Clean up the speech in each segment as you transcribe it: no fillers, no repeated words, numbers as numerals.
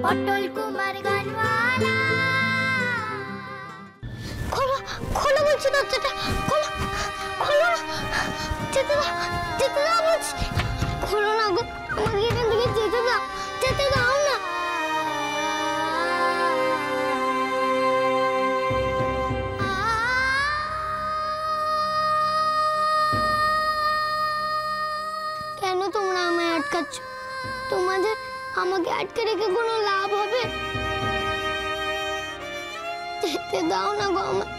পটল কুমার গানওয়ালা। খোলো খোলো বলছি, দরজাটা খোলো খোলো, যেতে দাও যেতে দাও বলছি, খোলো না গো, আমাকে এখান থেকে যেতে দাও, যেতে দাও না। কেন তোমরা আমায় আটকাচ্ছ? তোমাদের আমাকে আটকে রেখে কোনো লাভ হবে? যেতে দাও না গো আমায়।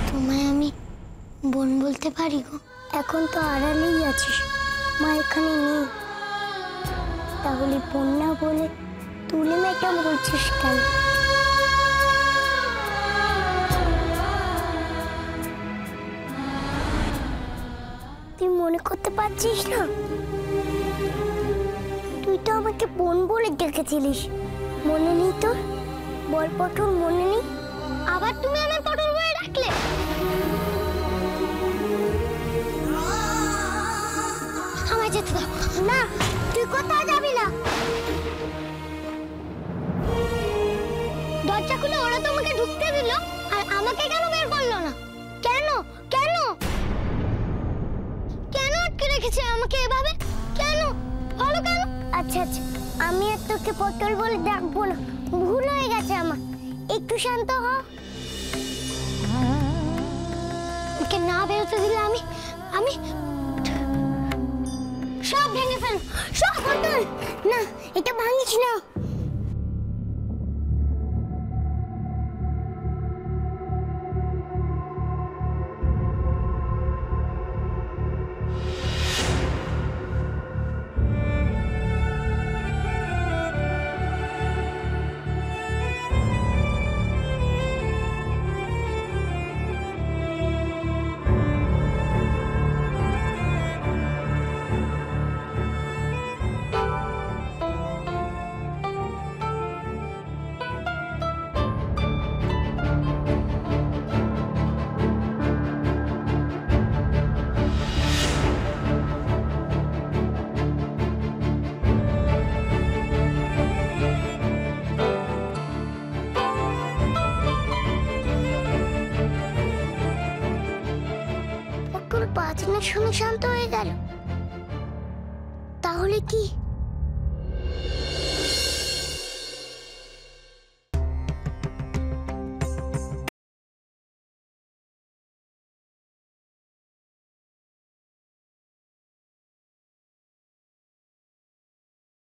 তোমায় আমি বোন বলতে পারি গো? এখন তো আড়ালেই আছিস, মা এখানে নেই, তাহলে বোন না বলে তুলে মেয়েটা বলছিস কেন? তুই মনে করতে পারছিস না? তুই তো আমাকে বোন বলে ডেকেছিলিস, মনে নেই তোর? বল পটল, মনে নেই? আবার তুমি আমার পটল বলে ডাকলে? আমায় যেতে দাও। না, তুই কোথাও যাবি না। দরজা খুলে ওরা তোমাকে ঢুকতে দিল, আর আমাকে কেন বের করলো না? কেন কেন কেন আটকে রেখেছে আমাকে এভাবে? কেন বলো কেন? আচ্ছা আচ্ছা, আমি আর তোকে পটল বলে ডাকবো না, ভুল হয়ে গেছে আমার, একটু শান্ত হ। ওকে না বেরোতে দিলে আমি আমি সব ভেঙে ফেলবো, সব। পটল না, এটা ভাঙিস না। বাজনার সময় শান্ত হয়ে গেল, তাহলে কি